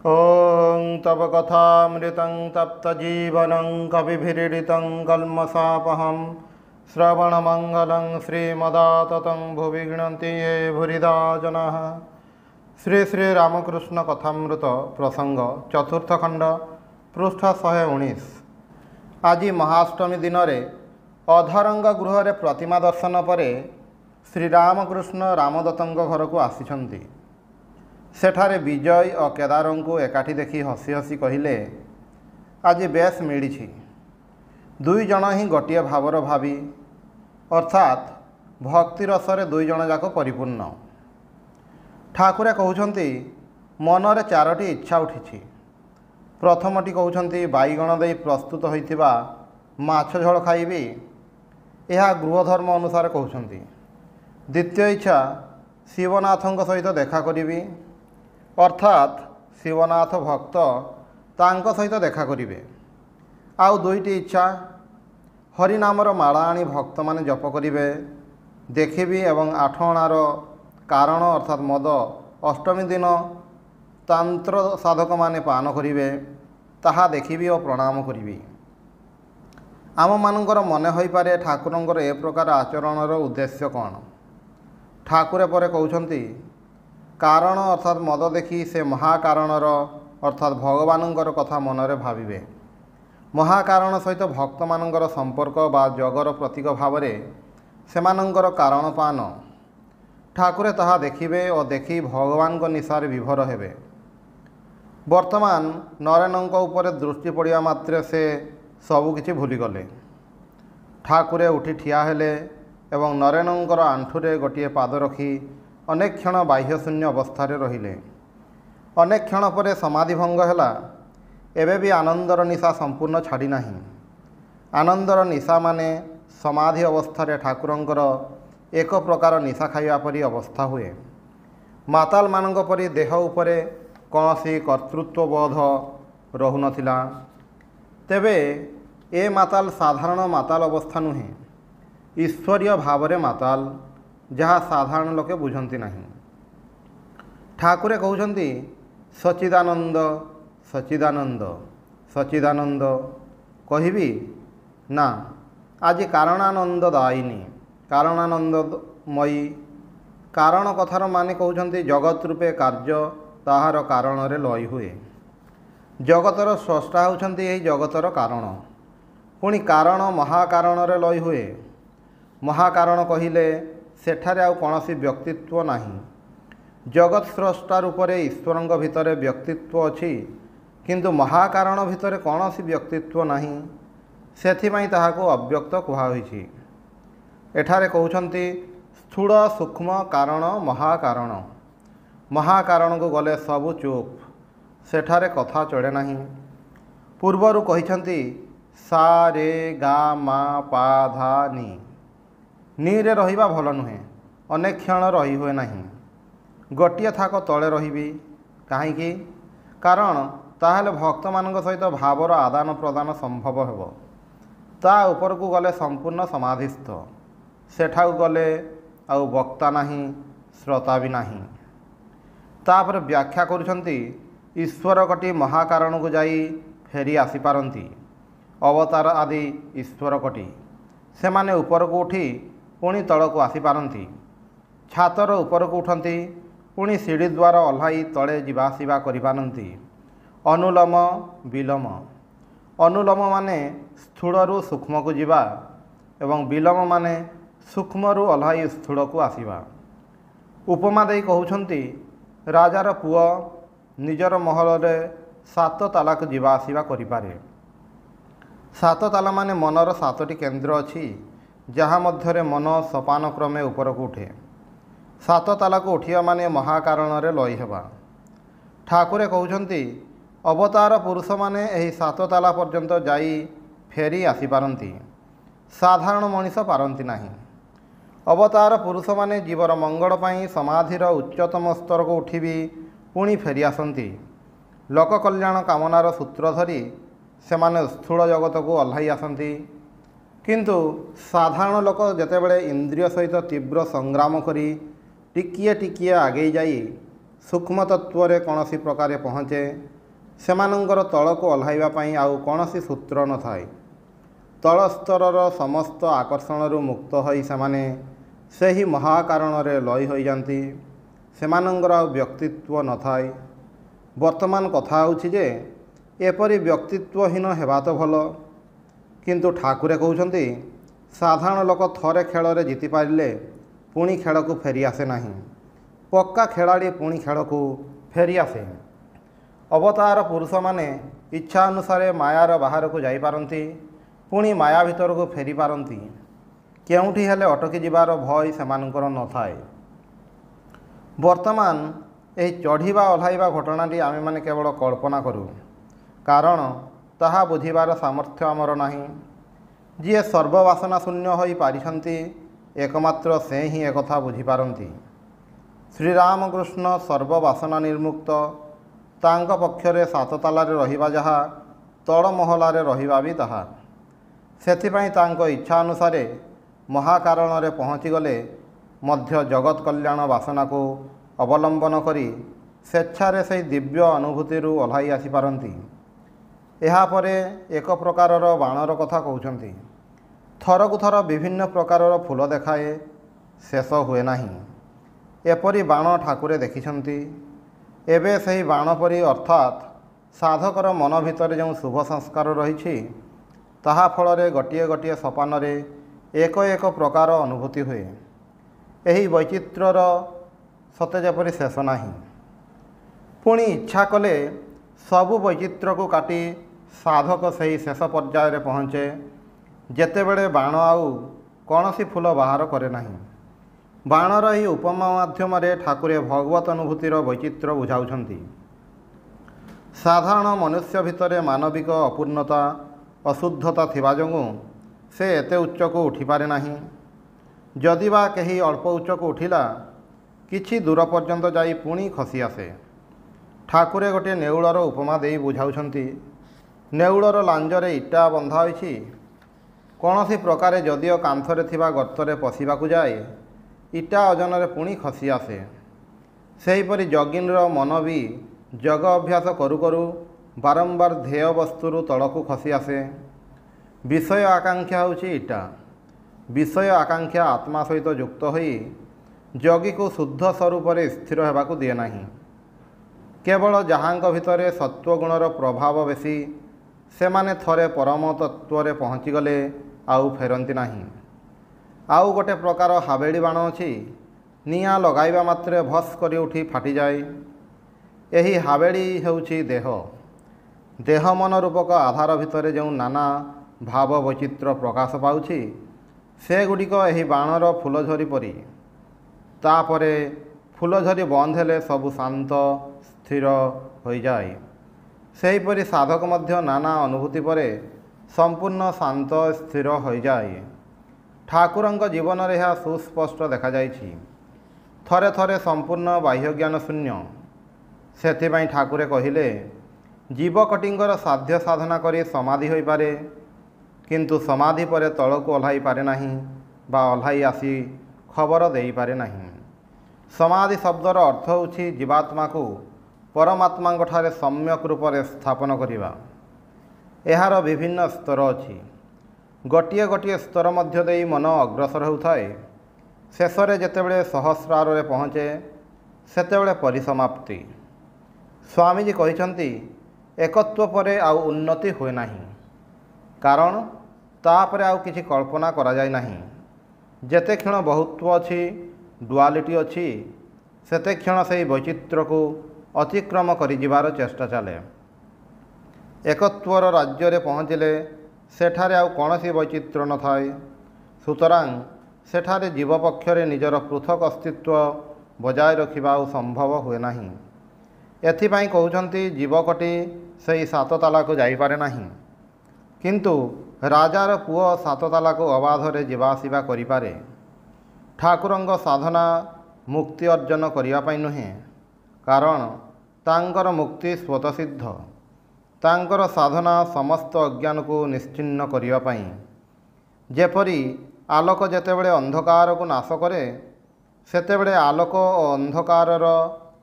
ॐ तव कथामृतं तप्तजीवनं कविभिरीडितं कल्मषापहं श्रवणमङ्गलं श्रीमदाततं भुवि गृह्णन्ति ये भूरिदा जनाः। श्री श्री रामकृष्ण कथामृत प्रसंग चतुर्थ खंड पृष्ठ 119। आज महाअष्टमी दिन अधरंग गृह प्रतिमा दर्शन पर श्रीरामकृष्ण रामदत्तଙ୍କ घरକୁ ଆସିଛନ୍ତି। सेठारे विजय और केदार को एकाठी देखी हसी हसी कहले, आज बेस मिली दुई जन ही गोटे भावर भावी, अर्थात भक्ति रसरे दुई जन जाक परिपूर्ण। ठाकुरे कहते मनरे चारोटी इच्छा उठी। प्रथमटी कहते बैगण दे प्रस्तुत होइथिबा माछ झोल खाइबी, यह गृहधर्म अनुसार कहते। द्वितीय इच्छा शिवनाथों सहित देखा करी, अर्थात शिवनाथ भक्त तांको सहित देखा करिवे। आउ दुईटी इच्छा हरिनामर माला आनी भक्त माने जप करिवे देखिबी एवं आठअणार कारण अर्थात मद अष्टमी दिन तंत्र साधक माने पान करिवे ताहा देखिबी और प्रणाम करिबी। आम मानकर मन होई पारे ठाकुरंकर ए प्रकार आचरणर उद्देश्य कौन। ठाकुरे परे कहउछंती कारण अर्थात मद देखी से महाकारणर अर्थात भगवानंकर कथा मनरे भाविबे। महाकारण सहित भक्त मानंकर संपर्क बा जगर प्रतीक भाव सेमानंकर कारण पान ठाकुरे ताहा देखिबे और देखी भगवान को निशारे विभोर हेबे। वर्तमान नरेनंक उपरे दृष्टि पड़िया मात्रे से सबुकिछि भूलीगले। ठाकुरे उठी ठिया हेले एवं नरेनंकर आंठुरे गोटे पाद रखी अनेक क्षण बाह्यशून्य अवस्थारे रहिले। अनेक क्षण पर समाधि भंग हैला। एबे भी आनंदर निशा संपूर्ण छाड़ी नाही। आनंदर निशा माने समाधि अवस्थारे ठाकुरंकर एक प्रकार निशा खाइबा परी अवस्था हुए। माताल मानंक परी देह उपरे कौनसी कर्तृत्व बोध रहु नथिला। तेबे ए माताल साधारण माताल अवस्था नुहे, ईश्वरीय भावरे माताल, जहाँ साधारण लोके बुझंती नहीं। ठाकुरे कहउछंती सच्चिदानंद सच्चिदानंद सच्चिदानंद कहिबी ना, आज कारणानंद दायिनी कारणानंदमयी। कारण कथार माने कहउछंती जगत रूपे कार्य ताहार कारण रे लय हुए। जगतर स्रष्टा होउछंती एही जगतर कारण, पुणी कारण महाकारण रे लय हुए। महाकारण कहिले सेठारे आउ कौनसी व्यक्तित्व नहीं। जगत स्रष्टा रूपरे ईश्वरंग भितरे व्यक्तित्व अछि, किंतु महाकारण भितरे कौनसी व्यक्तित्व नहीं। सेथिमाई ताहाको अव्यक्त कुहा होइछि। एठारे कहउछंती स्थूल सूक्ष्म कारण महाकारण। महाकारण को गले सबु चुप, सेठारे कथा चढ़े नहीं। पूर्वरु कहिछंती सा रे गा मा पा धा नी। नीरे रहिबा भल नुहे, अनेक क्षण रही हुए नहीं। गोटे थाक तले रहिबी काहींकि, कारण ताहले भक्त मानक सहित भावर आदान प्रदान संभव हेबो। ता ऊपर को गले संपूर्ण समाधिस्थ, सेठाକୁ गले आउ वक्ता नहीं, श्रोता भी नहीं। तापर व्याख्या करुछंती ईश्वर कटी महाकारण को जाई फेरी आसी पारंती। अवतार आदि ईश्वर कटी सेमाने ऊपर को उठी पुणी तल को आसी पारंती। छातर ऊपर को उठंती पुणी सीढ़ी द्वार ओह्लाई तले जीवासीबा करि पारंती। अनुलोम विलोम। अनुलोम माने स्थूलरू सूक्ष्म को जीवा एवं विलोम माने सूक्ष्मरू ओह्लाई स्थूल को आसीबा। उपमा देई कहउछंती राजार पुओ निजर महल रे 7 ताला को जीवा आसीबा करि पारे। 7 ताला माने मनर 7टी केंद्र अछि, जहाँ मध्यरे मन सोपान क्रमे ऊपर को उठे। 7 ताला को उठिया माने महाकारण रे लय हेबा। ठाकुरे कहउछंती अवतार पुरुष माने एही 7 ताला पर्यंत जाई फेरी आसी पारंती, साधारण मनीष पारंती नाही। अवतार पुरुष माने जीवर मंगल पाई समाधिर उच्चतम स्तर को उठिबी पुणी फेरी आसंती। लोक कल्याण कामनार सूत्र धरी सेमाने स्थूल जगत को ओह्लाई आसंती। किंतु साधारण लोक जेतेबेले इंद्रिय सहित तीव्र संग्राम करी टिकिए टिकिए आगे जाई सूक्ष्म तत्व कौनसी प्रकार पहुँचे सेमानंकर तल को ओह्लाइबा पई आउ कौनसी सूत्र न थाए। तल स्तर समस्त आकर्षण मुक्त होई सेमाने सही महाकारण लय हो जाती। सेमानंकर व्यक्तित्व न थाए। वर्तमान कथा होछि जे एपरि व्यक्तित्वहीन हेबा तो भल, किंतु ठाकुरे कहउछंती साधारण लोक थरे खेल रे जीति पारिले पुणी खेल को फेरी आसे नहीं। पक्का खेलाड़ी पुणी खेल को फेरी आसे। अवतार पुरुष माने इच्छा अनुसार मायार बाहर को जाई पारंती, पुणी माया भीतर को फेरी पारंती। केउठी हेले अटकी जिबार भय सेमानंकर न थाए। वर्तमान यही चढ़ीबा ओह्लाइबा घटनाटी आमे माने केवल कल्पना करूँ, कारण ताहा बुझिबार सामर्थ्य आमर नाही। जी सर्ववासना शून्य होई पारिछंती एकमात्र से ही एकथा बुझिपारंती। श्रीरामकृष्ण सर्ववासना निर्मुक्त, तांक पक्षरे सात तालारे रहिबा जहा तड़ महलारे रहिबा भी ताहा। सेथिपाई तांक इच्छा अनुसारे महाकारण रे पहुँची गले मध्य जगत कल्याण वासना को अवलंबन करी स्वेच्छारे से दिव्य अनुभूति ओह्लाई आसी पारंती। एहा परे एक प्रकारर बाणर कथा कहउछंती। थरकु थर विभिन्न प्रकारर फूल देखाए, शेष हुए नाही। एपरी बाण ठाकुरे देखिछंती। एबे सही बाण परी अर्थात साधकर मन भितर जो शुभ संस्कार रही ताहा फलरे गोटिए गोटिए सोपान रे एक एक प्रकार अनुभूति हुए। एही वैचित्रर सते जेपरि शेष नाही। पुणी इच्छा कले सबु वैचित्र को काटी साधक सही शेष पर्याय पहुँचे जेतेबेले बाण आउ कौनसी फूल बाहर करे नाही। बाणर ही उपमा माध्यम ठाकुरे भगवत अनुभूतिर वैचित्र बुझाउछंती। साधारण मनुष्य भितर मानविक अपूर्णता अशुद्धता थिबा जोगु से एते उच्च को उठी पारे नाही। जदिबा केही अल्प उच्च को उठिला किछि दूर पर्यंत जाई पुणी खसी आसे। ठाकुरे गोटे नेउलर उपमा देई बुझाउछंती। नेउलर लांजरे इटा बंधा होइछि। कौनसी प्रकारे जदिओ कांथरे थिबा गर्तरे पशिबाकु जाए इटा अजनरे पुणी खसी आसे। सेहीपरि जगिनर मन भी जग अभ्यास करू करू बारंबार ध्येय वस्तुरु तलकु खसी आसे। विषय आकांक्षा होछि इटा। विषय आकांक्षा आत्मा सहित युक्त होई जगी को शुद्ध स्वरूप स्थिर होबाकु दिए नाही। केवल जहांक भितरे सत्वगुणर प्रभाव बेसी सेमाने थरे परम तत्व पहुँची गले आउ फेरंती नाही। आउ गोटे प्रकार हावेड़ी बाण अछि। निया लगाइबा मात्रे भस करी उठी फाटी जाए। एही हावेड़ी हेउछि देह। देह मन रूपक आधार भितर जो नाना भाव वैचित्र प्रकाश पाउछि से गुड़िक एही बाणर फूलझरी परी। तापरे फूलझरी बंद हेले सबु शांत स्थिर हो जाए। सेहीपरि साधक मध्य नाना अनुभूति परे संपूर्ण शांत स्थिर हो जाए। ठाकुरंक जीवन रे यह सुस्पष्ट देखा जाइछि। थरे थरे संपूर्ण बाह्य ज्ञान शून्य। सेथिबाई ठाकुरे कहिले जीवकटिंगर साध्य साधना करी समाधि होई पारे, किंतु समाधि परे तलको ओह्लाई पारे नाही बा ओह्लाई आसी खबर देई पारे नाही। समाधि शब्दर अर्थ होछि जीवात्मा को परमात्मा ठारे सम्यक रूप से स्थापन करिबा। एहार विभिन्न स्तर अछि। गोटिए गोटिए स्तर मध्य देई मन अग्रसर होउथाए। शेषरे जेतेबेले सहस्रार रे पहुँचे सेतेबेले परिसमाप्ति। स्वामीजी कहिछंती एकत्व परे आउ उन्नति हुए नाही, कारण तापरे आउ किछि कल्पना करा जाय नाही। जेते क्षण बहुत्व अछि डुआलिटी अछि सेते क्षण से वैचित्र को अतिक्रम करि जिबार चेष्टा चले। एकत्वर राज्य रे पहुँचले सेठारे आउ कौनसी वैचित्र न थाए। सुतरां सेठारे जीव पक्षरे निजर पृथक अस्तित्व बजाय रखिबा संभव हुए नाही। एथिपाई कहउछंती जीवकटी सही सात ताला को जाई पारे नाही, किंतु राजार पुओ सात ताला को अबाधरे जीवासीबा करि पारे। ठाकुरंग साधना मुक्ति अर्जन करिया पाई नुहे, कारण तांकर मुक्ति स्वतसिद्ध। तांकर साधना समस्त अज्ञान को निश्चिन्न करिया पाई। जेपरी आलोक जेतेबेले अंधकार को नाश करे सेतेबेले आलोक और अंधकारर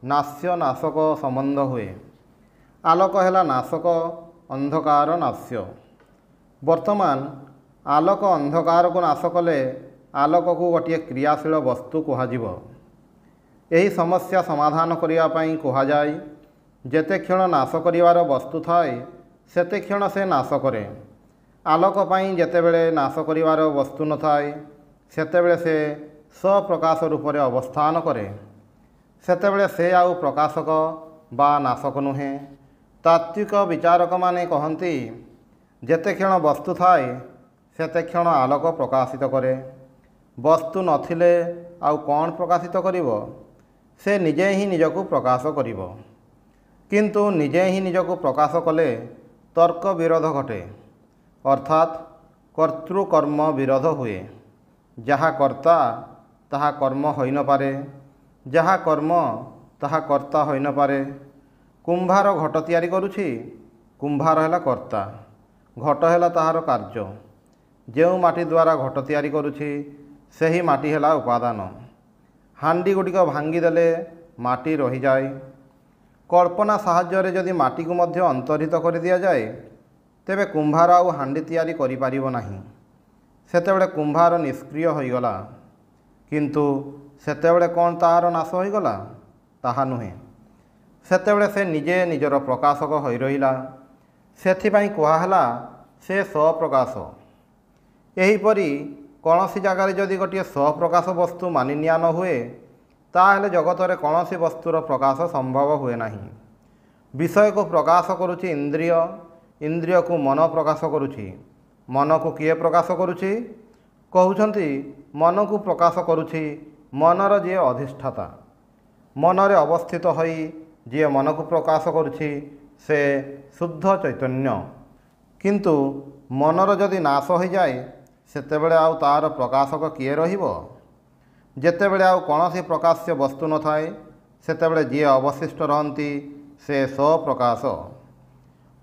नास्य नाशक संबंध हुए। आलोक है नाशक, अंधकार नाश्य। वर्तमान आलोक अंधकार को नाश कले आलोक को गोटे क्रियाशील वस्तु कहुब। यही समस्या समाधान करने कहुए जेते क्षण नाश करिवार वस्तु थाए सेते क्षण से नाश करे। आलोक पाई जेतेबेले नाश करिवार वस्तु न थाए सेतेबेले से स्वप्रकाश रूप में अवस्थान करे। सेतेबेले से आउ प्रकाशक बा नाशक नुहे। तात्विक विचारक माने कहती जेते क्षण वस्तु थाए सेते क्षण आलोक प्रकाशित करे। वस्तु नथिले आउ कौन प्रकाशित करिवो? से निजे ही निजको प्रकाश करिवो। किंतु निजे ही निजको प्रकाश कले तर्क विरोध घटे, अर्थात कर्तृकर्म विरोध हुए। जहा कर्ता ताहा कर्म होई न पारे, जहा कर्म ताहा कर्ता होई न पारे। कुंभार घट तैयारी करुछि, कुंभार है कर्ता, घट है ताहार कार्य। जो माटी द्वारा घट तैयारी करुछि सही माटी है उपादान। हांडी गुड़िक भांगीदेले माटी रही जाए। कल्पना साहाय्य जदि माटी को मध्य अंतरित कर दिया जाए तेबे कुंभार आउ हांडी तैयारी करि पारिबो नाही। सेतेबेले कुंभार निष्क्रिय होइगला। किंतु सेतेबेले कौन ताहार नाश होइगला? ताहा नुहे। सेतेबेले से निजे निजर प्रकाशक होई रहिला। सेथिपाई कुहाहला से स्वप्रकाश। एहीपरि कौनसी जगार जदि गोटे स्वप्रकाश वस्तु मानिनिया न हुए ताहले जगत में कौनसी वस्तुर प्रकाश संभव हुए नहीं। विषय को प्रकाश करुछि इंद्रिय, इंद्रिय को मन प्रकाश करुछि। मन को किए प्रकाश करुछि? कहउछंती मन को प्रकाश करुछि मनर जे अधिष्ठाता। मनरे अवस्थित होई जे मन को प्रकाश करुछि से शुद्ध चैतन्य। किंतु मनर जदि नाश हो जाए सेतेबेले आउ तार प्रकाशक किए रहिबो? जेतेबेले आउ कौनसी प्रकाश्य वस्तु न थाए सेतेबेले जे अवशिष्ट रहंती से स्वप्रकाश।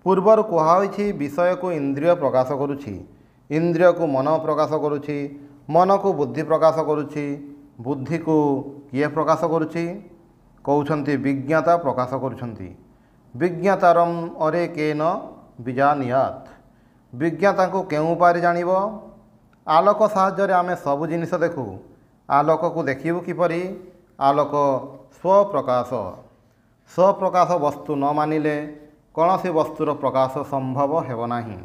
पूर्वर कुहाहोइछि विषय को इंद्रिय प्रकाश करुछि, इंद्रिय को मन प्रकाश करुछि, मन को बुद्धि प्रकाश करुछि, बुद्धि को किए प्रकाश करुछि? कहउछंती विज्ञाता प्रकाश करुछंती। विज्ञातारम अरे केन बीजानियात। विज्ञाता को केउ उपाय जानिबो? आलोक साहाय्य आमे सबु जिनिस देखु। आलोक को देखिबु किपरि? आलोक स्वप्रकाश। स्वप्रकाश वस्तु न मानिले कौनसी वस्तुर प्रकाश संभव हेब नाही।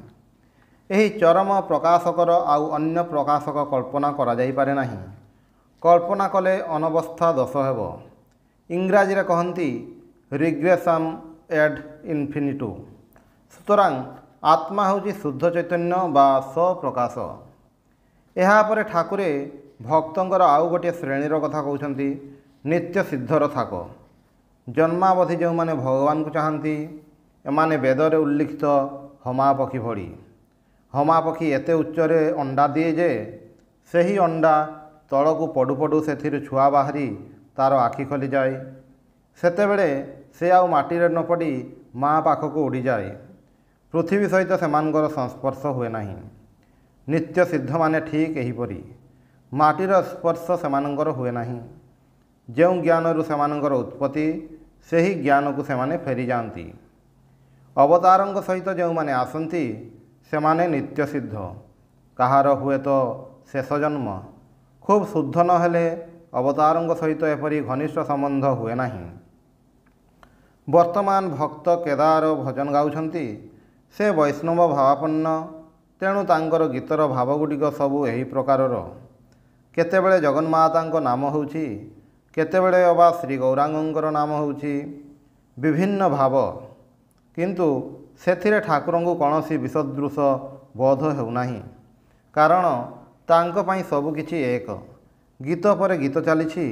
एही चरम प्रकाशकर आउ अन्य प्रकाशक कल्पना करा जाई पारे नाही। कल्पना कले अनवस्था दोष हेब। इंग्राजी रे कहंती रिग्रेशन एड इन्फिनिटू। सुतरां आत्मा होची शुद्ध चैतन्य बा स्वप्रकाश। एहा परे ठाकुरे भक्तंकर आउ गोटे श्रेणीर कथा कहउछंती नित्य सिद्धर थाक। जन्मावधि जो माने भगवान को चाहती एमाने वेदरे उल्लिखित हमा पक्षी भड़ी। हमा पक्षी एते उच्चरे अंडा दिए जे सही अंडा तलकू पड़ू पड़ू से छुआ बाहरी तार आखि खोली जाए। सेतेबेले से आउ माटी न पड़ी माँ पाखक उड़ी जाए। पृथ्वी सहित सेमानकर संस्पर्श हुए नहीं। नित्य सिद्ध माने ठीक एहीपरि माटीर स्पर्श सेमानकर हुए नहीं। जो ज्ञान सेमानकर उत्पत्ति सही ज्ञान को सेमाने फेरी जाती। अवतारंक सहित जो माने आसंती सेमाने नित्य सिद्ध। कहार हुए तो शेष जन्म खूब शुद्ध न हेले अवतारंक सहित एपरी घनिष्ठ संबंध हुए नहीं। वर्तमान भक्त केदार भजन गाउछंती से वैष्णव भावापन्न। तेणु तांकर गीतर भावगुड़िक सबू एही प्रकारर। केतेबेले जगन्मातांको नाम होउछि, केतेबेले अबा श्री गौरांगंकर नाम होउछि। विभिन्न भाव, किंतु सेथिरे ठाकुरंको कौनसी विसदृश बोध हेउनाही। कारण तांको पई सबु किछि एक। गीत पर गीत चलीछि।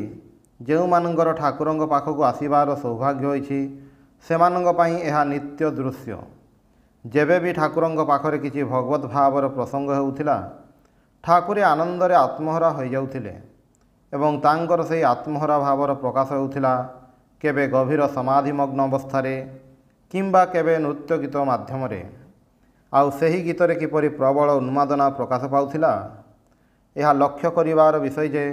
जो मानकर ठाकुरंको पाखक आसीबार सौभाग्य होइछि सेमानंको पई एहा नित्य दृश्य। जेबे भी ठाकुरंको पाखरे किछि भगवत भावर प्रसंग हेउथिला ठाकुरे आनंदरे आत्महरा हो जाउथिले एवं तांकर सेही आत्महरा भावर प्रकाश हेउथिला केबे गभीर समाधिमग्न अवस्थारे किंबा केबे नृत्य गीत माध्यमरे। आउ सेही गीतरे किपरि प्रबल उन्मादना प्रकाश पाउथिला यह लक्ष्य करिवार विषय जे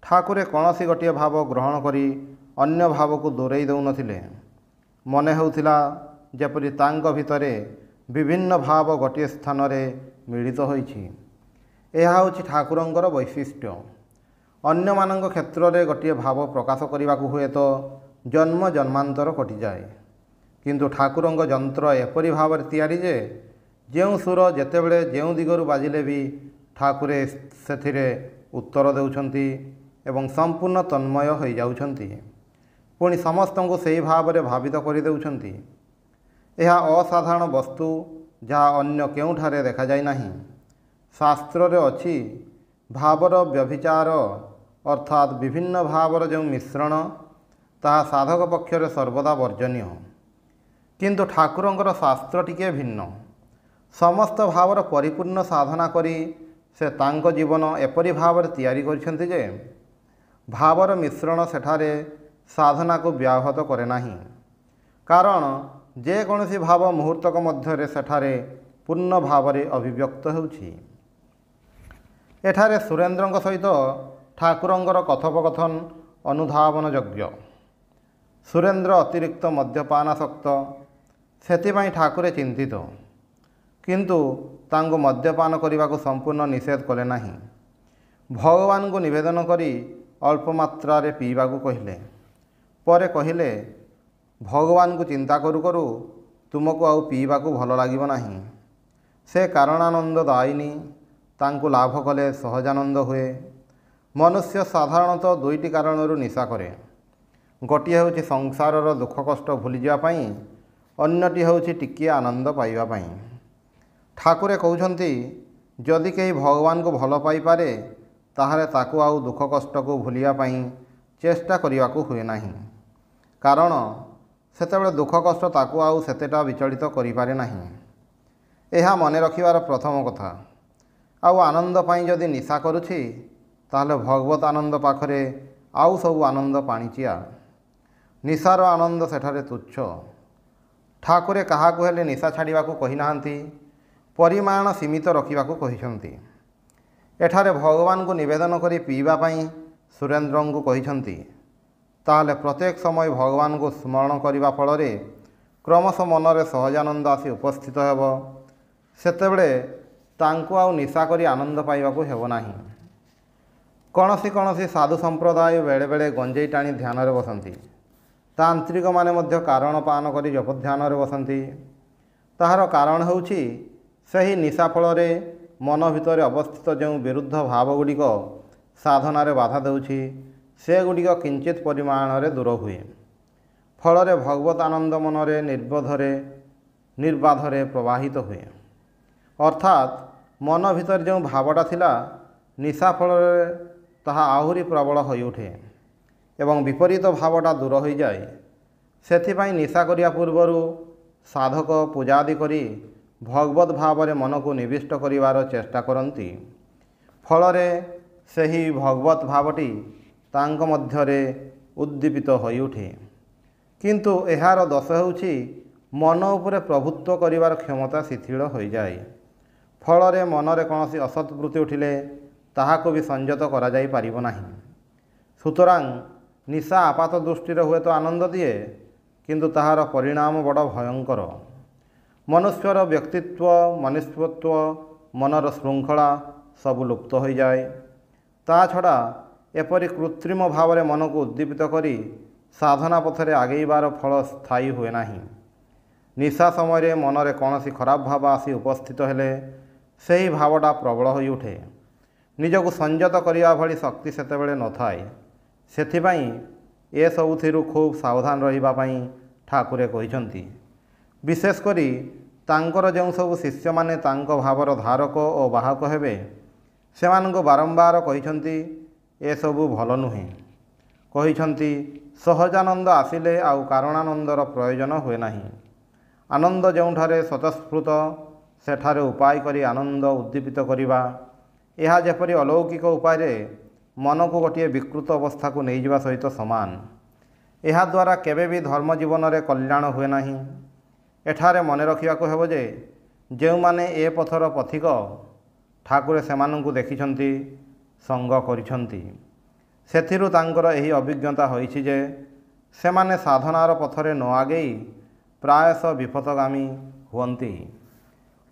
ठाकुरे कौनसी गोटे भाव ग्रहण करी ଅନ୍ୟ ଭାବକୁ ଦୂରେଇ ଦେଉନଥିଲେ। ମନେ ହେଉଥିଲା ଯେପରି ତାଙ୍କ ଭିତରେ ବିଭିନ୍ନ ଭାବ ଗୋଟିଏ ସ୍ଥାନରେ ମିଳିତ ହୋଇଛି। ଏହା ହେଉଛି ଠାକୁରଙ୍କର ବୈଶିଷ୍ଟ୍ୟ। ଅନ୍ୟମାନଙ୍କ କ୍ଷେତ୍ରରେ ଗୋଟିଏ ଭାବ ପ୍ରକାଶ କରିବାକୁ ହୁଏତ ଜନ୍ମ ଜନ୍ମାନ୍ତର କଟିଯାଏ, କିନ୍ତୁ ଠାକୁରଙ୍କ ଯନ୍ତ୍ର ଏପରି ଭାବରେ ତିଆରି ଯେ ଯେଉଁ ସୁର ଯେତେବେଳେ ଯେଉଁ ଦିଗରୁ ବାଜିଲେ ବି ଠାକୁରେ ସେଥିରେ ଉତ୍ତର ଦେଉଛନ୍ତି ଏବଂ ସମ୍ପୂର୍ଣ୍ଣ ତନ୍ମୟ ହୋଇଯାଉଛନ୍ତି। ପୁଣି ସମସ୍ତଙ୍କୁ ସେହି ଭାବରେ ଭାବିତ କରିଦେଉଛନ୍ତି। ଏହା ଅସାଧାରଣ ବସ୍ତୁ, ଯାହା ଅନ୍ୟ କେଉଁଠାରେ ଦେଖାଯାଇ ନାହିଁ। ଶାସ୍ତ୍ରରେ ଅଛି, ଭାବର ବ୍ୟଭିଚାର ଅର୍ଥାତ୍ ବିଭିନ୍ନ ଭାବର ଯେଉଁ ମିଶ୍ରଣ, ତାହା ସାଧକ ପକ୍ଷରେ ସର୍ବଦା ବର୍ଜନୀୟ। କିନ୍ତୁ ଠାକୁରଙ୍କର ଶାସ୍ତ୍ର ଟିକିଏ ଭିନ୍ନ। ସମସ୍ତ ଭାବର ପରିପୂର୍ଣ୍ଣ ସାଧନା କରି ସେ ତାଙ୍କ ଜୀବନ ଏପରି ଭାବରେ ତିଆରି କରିଛନ୍ତି ଯେ ଭାବର ମିଶ୍ରଣ ସେଠାରେ ସାଧନାକୁ ବ୍ୟାହତ କରେ ନାହିଁ। କାରଣ ଯେକୌଣସି ଭାବ ମୁହୂର୍ତ୍ତକ ମଧ୍ୟରେ ସେଠାରେ ପୂର୍ଣ୍ଣ ଭାବରେ ଅଭିବ୍ୟକ୍ତ ହେଉଛି। ଏଠାରେ ସୁରେନ୍ଦ୍ରଙ୍କ ସହିତ ଠାକୁରଙ୍କର କଥୋପକଥନ ଅନୁଧାବନ ଯୋଗ୍ୟ। ସୁରେନ୍ଦ୍ର ଅତିରିକ୍ତ ମଦ୍ୟପାନାସକ୍ତ, ସେଥିପାଇଁ ଠାକୁରେ ଚିନ୍ତିତ। କିନ୍ତୁ ତାଙ୍କୁ ମଦ୍ୟପାନ କରିବାକୁ ସମ୍ପୂର୍ଣ୍ଣ ନିଷେଧ କଲେ ନାହିଁ। ଭଗବାନଙ୍କୁ ନିବେଦନ କରି ଅଳ୍ପ ମାତ୍ରାରେ ପିଇବାକୁ କହିଲେ। ପରେ କହିଲେ, ଭଗବାନଙ୍କୁ ଚିନ୍ତା କରୁ କରୁ ତୁମକୁ ଆଉ ପିଇବାକୁ ଭଲ ଲାଗିବ ନାହିଁ। ସେ କାରଣାନନ୍ଦ ଦାୟିନୀ, ତାଙ୍କୁ ଲାଭ କଲେ ସହଜାନନ୍ଦ ହୁଏ। ମନୁଷ୍ୟ ସାଧାରଣତଃ ଦୁଇଟି କାରଣରୁ ନିଶା କରେ। ଗୋଟିଏ ହେଉଛି ସଂସାରର ଦୁଃଖ କଷ୍ଟ ଭୁଲିଯିବା ପାଇଁ, ଅନ୍ୟଟି ହେଉଛି ଟିକିଏ ଆନନ୍ଦ ପାଇବା ପାଇଁ। ଠାକୁରେ କହୁଛନ୍ତି, ଯଦି କେହି ଭଗବାନଙ୍କୁ ଭଲ ପାଇପାରେ ତାହେଲେ ତାକୁ ଆଉ ଦୁଃଖ କଷ୍ଟକୁ ଭୁଲିବା ପାଇଁ ଚେଷ୍ଟା କରିବାକୁ ହୁଏ ନାହିଁ। କାରଣ ସେତେବେଳେ ଦୁଃଖ କଷ୍ଟ ତାକୁ ଆଉ ସେତେଟା ବିଚଳିତ କରିପାରେ ନାହିଁ। ଏହା ମନେ ରଖିବାର ପ୍ରଥମ କଥା। ଆଉ ଆନନ୍ଦ ପାଇଁ ଯଦି ନିଶା କରୁଛି ତାହେଲେ ଭଗବତ ଆନନ୍ଦ ପାଖରେ ଆଉ ସବୁ ଆନନ୍ଦ ପାଣିଚିଆ। ନିଶାର ଆନନ୍ଦ ସେଠାରେ ତୁଚ୍ଛ। ଠାକୁରେ କାହାକୁ ହେଲେ ନିଶା ଛାଡ଼ିବାକୁ କହିନାହାନ୍ତି, ପରିମାଣ ସୀମିତ ରଖିବାକୁ କହିଛନ୍ତି। ଏଠାରେ ଭଗବାନଙ୍କୁ ନିବେଦନ କରି ପିଇବା ପାଇଁ ସୁରେନ୍ଦ୍ରଙ୍କୁ କହିଛନ୍ତି। ତାହେଲେ ପ୍ରତ୍ୟେକ ସମୟ ଭଗବାନଙ୍କୁ ସ୍ମରଣ କରିବା ଫଳରେ କ୍ରମଶଃ ମନରେ ସହଜାନନ୍ଦ ଆସି ଉପସ୍ଥିତ ହେବ। ସେତେବେଳେ ତାଙ୍କୁ ଆଉ ନିଶା କରି ଆନନ୍ଦ ପାଇବାକୁ ହେବ ନାହିଁ। କୌଣସି ସାଧୁ ସମ୍ପ୍ରଦାୟ ବେଳେବେଳେ ଗଞ୍ଜେଇ ଟାଣି ଧ୍ୟାନରେ ବସନ୍ତି। ତାନ୍ତ୍ରିକମାନେ ମଧ୍ୟ କାରଣ ପାନ କରି ଜପ ଧ୍ୟାନରେ ବସନ୍ତି। ତାହାର କାରଣ ହେଉଛି ସେହି ନିଶା ଫଳରେ ମନ ଭିତରେ ଅବସ୍ଥିତ ଯେଉଁ ବିରୁଦ୍ଧ ଭାବଗୁଡ଼ିକ ସାଧନାରେ ବାଧା ଦେଉଛି, ସେଗୁଡ଼ିକ କିଞ୍ଚିତ ପରିମାଣରେ ଦୂର ହୁଏ। ଫଳରେ ଭଗବତ ଆନନ୍ଦ ମନରେ ନିର୍ବାଧରେ ପ୍ରବାହିତ ହୁଏ। ଅର୍ଥାତ୍ ମନ ଭିତରେ ଯେଉଁ ଭାବଟା ଥିଲା, ନିଶା ଫଳରେ ତାହା ଆହୁରି ପ୍ରବଳ ହୋଇଉଠେ ଏବଂ ବିପରୀତ ଭାବଟା ଦୂର ହୋଇଯାଏ। ସେଥିପାଇଁ ନିଶା କରିବା ପୂର୍ବରୁ ସାଧକ ପୂଜାଦି କରି ଭଗବତ ଭାବରେ ମନକୁ ନିବିଷ୍ଟ କରିବାର ଚେଷ୍ଟା କରନ୍ତି। ଫଳରେ ସେହି ଭଗବତ ଭାବଟି ତାଙ୍କ ମଧ୍ୟରେ ଉଦ୍ଦୀପିତ ହୋଇଉଠେ। କିନ୍ତୁ ଏହାର ଦୋଷ ହେଉଛି ମନ ଉପରେ ପ୍ରଭୁତ୍ୱ କରିବାର କ୍ଷମତା ଶିଥିଳ ହୋଇଯାଏ। ଫଳରେ ମନରେ କୌଣସି ଅସତ୍ ବୃତ୍ତି ଉଠିଲେ ତାହାକୁ ବି ସଂଯତ କରାଯାଇପାରିବ ନାହିଁ। ସୁତରାଂ ନିଶା ଆପାତ ଦୃଷ୍ଟିରେ ହୁଏତ ଆନନ୍ଦ ଦିଏ, କିନ୍ତୁ ତାହାର ପରିଣାମ ବଡ଼ ଭୟଙ୍କର। ମନୁଷ୍ୟର ବ୍ୟକ୍ତିତ୍ୱ, ମନୁଷ୍ୟତ୍ୱ, ମନର ଶୃଙ୍ଖଳା ସବୁ ଲୁପ୍ତ ହୋଇଯାଏ। ତା ଛଡ଼ା ଏପରି କୃତ୍ରିମ ଭାବରେ ମନକୁ ଉଦ୍ଦୀପିତ କରି ସାଧନା ପଥରେ ଆଗେଇବାର ଫଳ ସ୍ଥାୟୀ ହୁଏ ନାହିଁ। ନିଶା ସମୟରେ ମନରେ କୌଣସି ଖରାପ ଭାବ ଆସି ଉପସ୍ଥିତ ହେଲେ ସେହି ଭାବଟା ପ୍ରବଳ ହୋଇଉଠେ। ନିଜକୁ ସଂଯତ କରିବା ଭଳି ଶକ୍ତି ସେତେବେଳେ ନଥାଏ। ସେଥିପାଇଁ ଏସବୁଥିରୁ ଖୁବ୍ ସାବଧାନ ରହିବା ପାଇଁ ଠାକୁରେ କହିଛନ୍ତି। ବିଶେଷ କରି ତାଙ୍କର ଯେଉଁ ସବୁ ଶିଷ୍ୟମାନେ ତାଙ୍କ ଭାବର ଧାରକ ଓ ବାହକ ହେବେ, ସେମାନଙ୍କୁ ବାରମ୍ବାର କହିଛନ୍ତି ଏସବୁ ଭଲ ନୁହେଁ। କହିଛନ୍ତି, ସହଜାନନ୍ଦ ଆସିଲେ ଆଉ କାରଣାନନ୍ଦର ପ୍ରୟୋଜନ ହୁଏ ନାହିଁ। ଆନନ୍ଦ ଯେଉଁଠାରେ ସ୍ୱତଃସ୍ଫୁର୍ତ୍ତ, ସେଠାରେ ଉପାୟ କରି ଆନନ୍ଦ ଉଦ୍ଦୀପିତ କରିବା, ଏହା ଯେପରି ଅଲୌକିକ ଉପାୟରେ ମନକୁ ଗୋଟିଏ ବିକୃତ ଅବସ୍ଥାକୁ ନେଇଯିବା ସହିତ ସମାନ। ଏହାଦ୍ୱାରା କେବେ ବି ଧର୍ମ ଜୀବନରେ କଲ୍ୟାଣ ହୁଏ ନାହିଁ। ଏଠାରେ ମନେ ରଖିବାକୁ ହେବ ଯେ ଯେଉଁମାନେ ଏ ପଥର ପଥିକ, ଠାକୁରେ ସେମାନଙ୍କୁ ଦେଖିଛନ୍ତି, ସଙ୍ଗ କରିଛନ୍ତି। ସେଥିରୁ ତାଙ୍କର ଏହି ଅଭିଜ୍ଞତା ହୋଇଛି ଯେ सेमाने साधनार पथरे न आगेई प्रायश विपथगामी हुवन्ति।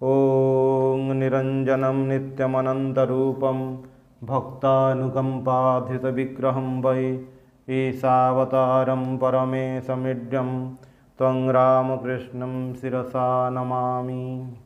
ओं निरंजनम नित्यमनंतरूपम भक्तानुकंपाधृतविग्रहं वै ईशावतारं परमेशमीड्यं त्वं रामकृष्णं शिरसा नमामि।